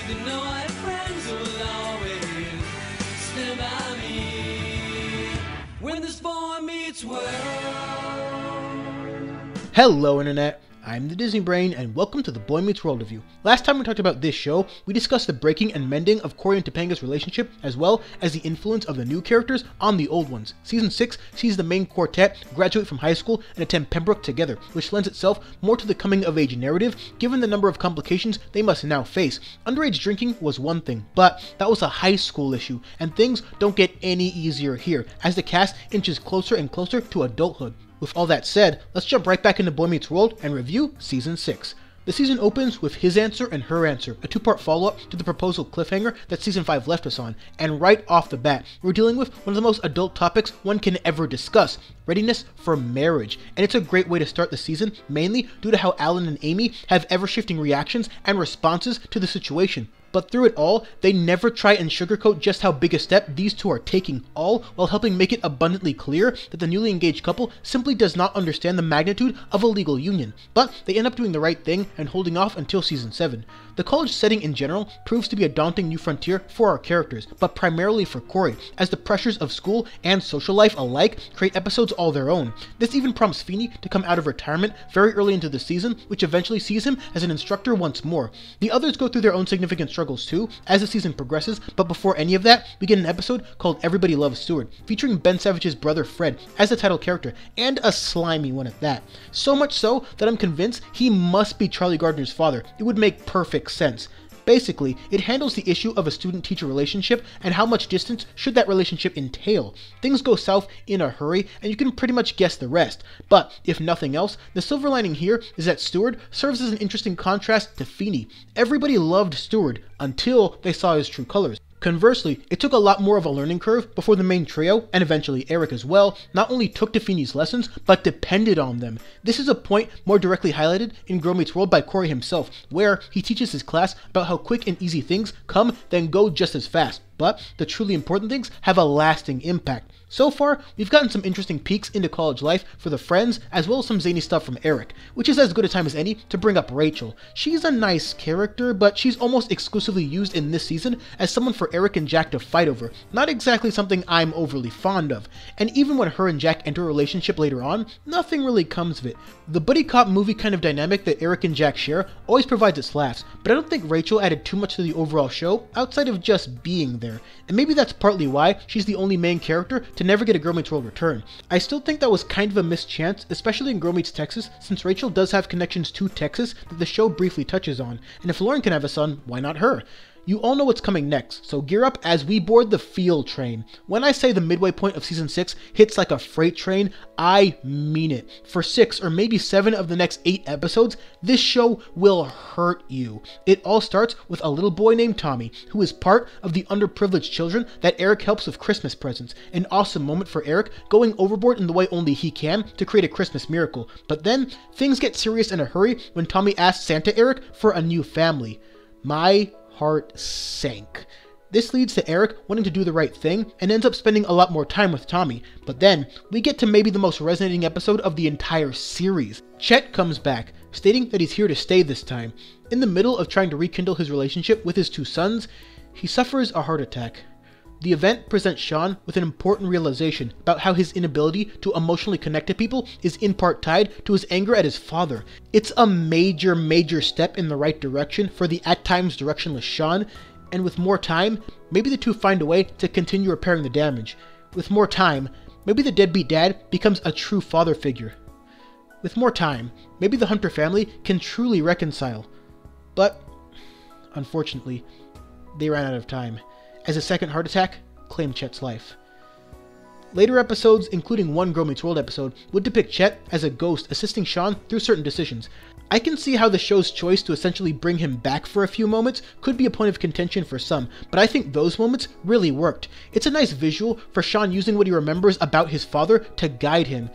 You know I have friends who will always stand by me when this boy meets world. Hello Internet, I'm the Disney Brain and welcome to the Boy Meets World review. Last time we talked about this show, we discussed the breaking and mending of Cory and Topanga's relationship as well as the influence of the new characters on the old ones. Season 6 sees the main quartet graduate from high school and attend Pembroke together, which lends itself more to the coming of age narrative given the number of complications they must now face. Underage drinking was one thing, but that was a high school issue and things don't get any easier here as the cast inches closer and closer to adulthood. With all that said, let's jump right back into Boy Meets World and review Season 6. The season opens with His Answer and Her Answer, a two-part follow-up to the proposal cliffhanger that Season 5 left us on, and right off the bat, we're dealing with one of the most adult topics one can ever discuss, readiness for marriage, and it's a great way to start the season, mainly due to how Alan and Amy have ever-shifting reactions and responses to the situation. But through it all, they never try and sugarcoat just how big a step these two are taking, all while helping make it abundantly clear that the newly engaged couple simply does not understand the magnitude of a legal union. But they end up doing the right thing and holding off until Season 7. The college setting in general proves to be a daunting new frontier for our characters, but primarily for Cory, as the pressures of school and social life alike create episodes all their own. This even prompts Feeny to come out of retirement very early into the season, which eventually sees him as an instructor once more. The others go through their own significant struggles too, as the season progresses, but before any of that, we get an episode called Everybody Loves Stewart, featuring Ben Savage's brother Fred as the title character, and a slimy one at that. So much so that I'm convinced he must be Charlie Gardner's father. It would make perfect sense. Basically, it handles the issue of a student-teacher relationship and how much distance should that relationship entail. Things go south in a hurry, and you can pretty much guess the rest. But, if nothing else, the silver lining here is that Stewart serves as an interesting contrast to Feeny. Everybody loved Stewart until they saw his true colors. Conversely, it took a lot more of a learning curve before the main trio, and eventually Eric as well, not only took to Feeny's lessons, but depended on them. This is a point more directly highlighted in Girl Meets World by Cory himself, where he teaches his class about how quick and easy things come, then go just as fast. But the truly important things have a lasting impact. So far, we've gotten some interesting peeks into college life for the friends, as well as some zany stuff from Eric, which is as good a time as any to bring up Rachel. She's a nice character, but she's almost exclusively used in this season as someone for Eric and Jack to fight over, not exactly something I'm overly fond of. And even when her and Jack enter a relationship later on, nothing really comes of it. The buddy cop movie kind of dynamic that Eric and Jack share always provides its laughs, but I don't think Rachel added too much to the overall show outside of just being there. And maybe that's partly why she's the only main character to never get a Girl Meets World return. I still think that was kind of a missed chance, especially in Girl Meets Texas, since Rachel does have connections to Texas that the show briefly touches on, and if Lauren can have a son, why not her? You all know what's coming next, so gear up as we board the field train. When I say the midway point of Season 6 hits like a freight train, I mean it. For 6 or maybe 7 of the next 8 episodes, this show will hurt you. It all starts with a little boy named Tommy, who is part of the underprivileged children that Eric helps with Christmas presents. An awesome moment for Eric, going overboard in the way only he can to create a Christmas miracle. But then, things get serious in a hurry when Tommy asks Santa Eric for a new family. My heart sank. This leads to Eric wanting to do the right thing and ends up spending a lot more time with Tommy. But then, we get to maybe the most resonating episode of the entire series. Chet comes back, stating that he's here to stay this time. In the middle of trying to rekindle his relationship with his two sons, he suffers a heart attack. The event presents Sean with an important realization about how his inability to emotionally connect to people is in part tied to his anger at his father. It's a major step in the right direction for the at times directionless Sean, and with more time, maybe the two find a way to continue repairing the damage. With more time, maybe the deadbeat dad becomes a true father figure. With more time, maybe the Hunter family can truly reconcile. But, unfortunately, they ran out of time, as a second heart attack claimed Chet's life. Later episodes, including one Girl Meets World episode, would depict Chet as a ghost assisting Sean through certain decisions. I can see how the show's choice to essentially bring him back for a few moments could be a point of contention for some, but I think those moments really worked. It's a nice visual for Sean using what he remembers about his father to guide him.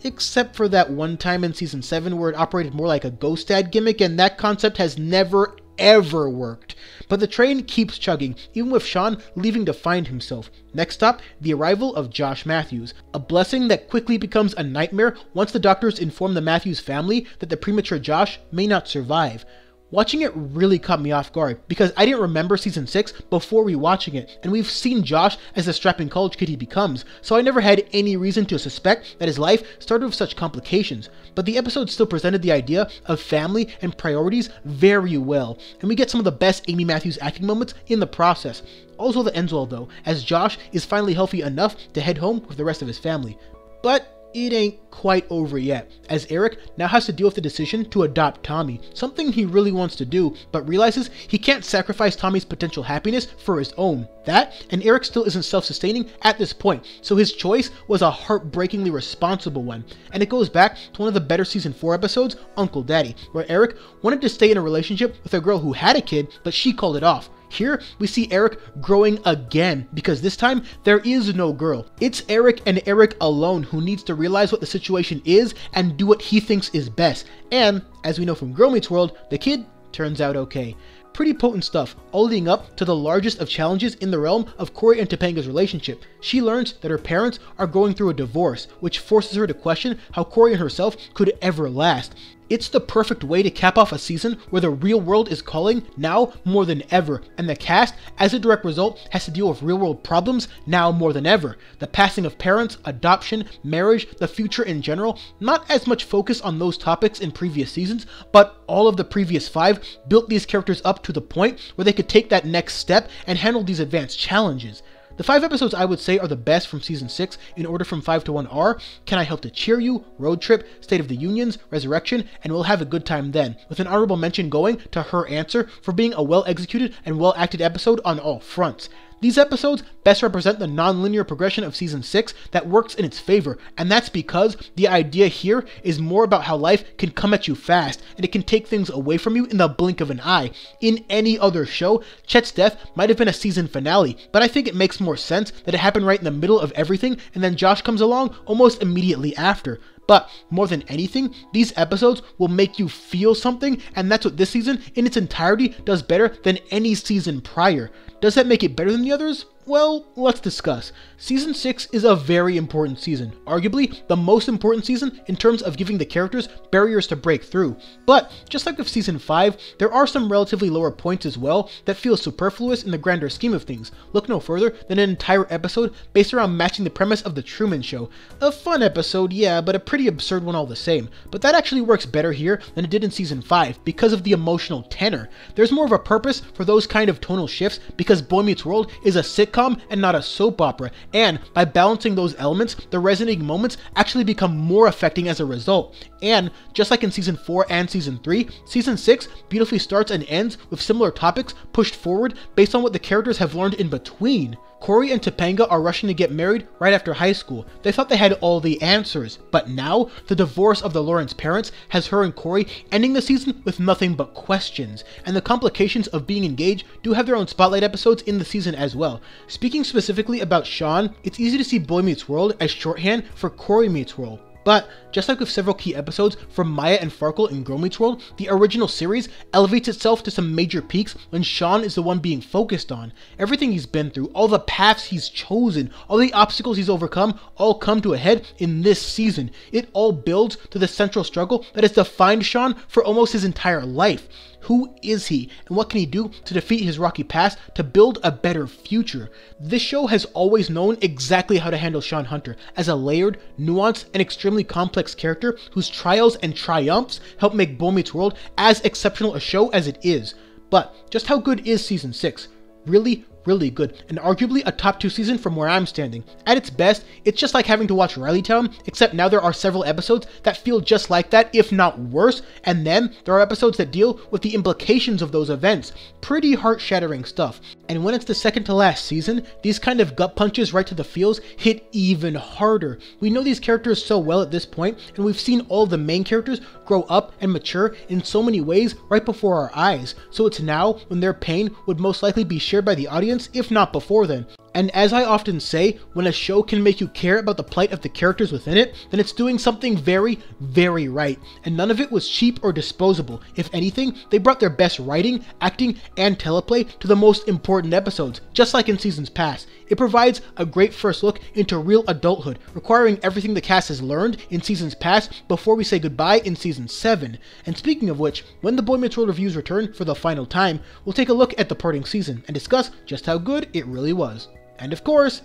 Except for that one time in Season 7 where it operated more like a ghost dad gimmick, and that concept has never ever worked. But the train keeps chugging, even with Sean leaving to find himself. Next stop, the arrival of Josh Matthews, a blessing that quickly becomes a nightmare once the doctors inform the Matthews family that the premature Josh may not survive. Watching it really caught me off guard because I didn't remember season 6 before rewatching it, and we've seen Josh as the strapping college kid he becomes, so I never had any reason to suspect that his life started with such complications. But the episode still presented the idea of family and priorities very well, and we get some of the best Amy Matthews acting moments in the process. Also that ends well though, as Josh is finally healthy enough to head home with the rest of his family. But it ain't quite over yet, as Eric now has to deal with the decision to adopt Tommy, something he really wants to do, but realizes he can't sacrifice Tommy's potential happiness for his own. That, and Eric still isn't self-sustaining at this point, so his choice was a heartbreakingly responsible one. And it goes back to one of the better season 4 episodes, Uncle Daddy, where Eric wanted to stay in a relationship with a girl who had a kid, but she called it off. Here, we see Eric growing again, because this time, there is no girl. It's Eric and Eric alone who needs to realize what the situation is and do what he thinks is best. And, as we know from Girl Meets World, the kid turns out okay. Pretty potent stuff, all leading up to the largest of challenges in the realm of Cory and Topanga's relationship. She learns that her parents are going through a divorce, which forces her to question how Cory and herself could ever last. It's the perfect way to cap off a season where the real world is calling now more than ever, and the cast, as a direct result, has to deal with real world problems now more than ever. The passing of parents, adoption, marriage, the future in general, not as much focus on those topics in previous seasons, but all of the previous 5 built these characters up to the point where they could take that next step and handle these advanced challenges. The 5 episodes I would say are the best from season 6 in order from 5 to 1 are Can I Help to Cheer You, Road Trip, State of the Unions, Resurrection, and We'll Have a Good Time Then, with an honorable mention going to Her Answer for being a well executed and well acted episode on all fronts. These episodes best represent the non-linear progression of season 6 that works in its favor, and that's because the idea here is more about how life can come at you fast, and it can take things away from you in the blink of an eye. In any other show, Chet's death might have been a season finale, but I think it makes more sense that it happened right in the middle of everything, and then Josh comes along almost immediately after. But more than anything, these episodes will make you feel something, and that's what this season in its entirety does better than any season prior. Does that make it better than the others? Well, let's discuss. Season 6 is a very important season, arguably the most important season in terms of giving the characters barriers to break through. But, just like with Season 5, there are some relatively lower points as well that feel superfluous in the grander scheme of things. Look no further than an entire episode based around matching the premise of The Truman Show. A fun episode, yeah, but a pretty absurd one all the same. But that actually works better here than it did in Season 5 because of the emotional tenor. There's more of a purpose for those kind of tonal shifts because Boy Meets World is a sitcom and not a soap opera, and by balancing those elements, the resonating moments actually become more affecting as a result. And just like in season 4 and season 3, season 6 beautifully starts and ends with similar topics pushed forward based on what the characters have learned in between. Cory and Topanga are rushing to get married right after high school. They thought they had all the answers, but now the divorce of the Lawrence parents has her and Cory ending the season with nothing but questions, and the complications of being engaged do have their own spotlight episodes in the season as well. Speaking specifically about Sean, it's easy to see Boy Meets World as shorthand for Cory Meets World. But, just like with several key episodes from Maya and Farkle in Girl Meets World, the original series elevates itself to some major peaks when Sean is the one being focused on. Everything he's been through, all the paths he's chosen, all the obstacles he's overcome, all come to a head in this season. It all builds to the central struggle that has defined Sean for almost his entire life. Who is he, and what can he do to defeat his rocky past to build a better future? This show has always known exactly how to handle Sean Hunter as a layered, nuanced, and extremely complex character whose trials and triumphs help make Boy Meets World as exceptional a show as it is. But just how good is season 6? Really good, and arguably a top 2 season from where I'm standing. At its best, it's just like having to watch Riley Town, except now there are several episodes that feel just like that, if not worse, and then there are episodes that deal with the implications of those events. Pretty heart-shattering stuff. And when it's the second to last season, these kind of gut punches right to the feels hit even harder. We know these characters so well at this point, and we've seen all of the main characters grow up and mature in so many ways right before our eyes, so it's now when their pain would most likely be shared by the audience, if not before then. And as I often say, when a show can make you care about the plight of the characters within it, then it's doing something very, very right. And none of it was cheap or disposable. If anything, they brought their best writing, acting, and teleplay to the most important episodes, just like in seasons past. It provides a great first look into real adulthood, requiring everything the cast has learned in seasons past before we say goodbye in season 7. And speaking of which, when the Boy Meets World reviews return for the final time, we'll take a look at the parting season and discuss just how good it really was. And of course,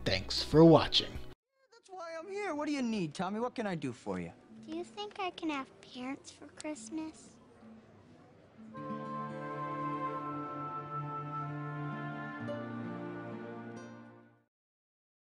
thanks for watching. That's why I'm here. What do you need, Tommy? What can I do for you? Do you think I can have parents for Christmas?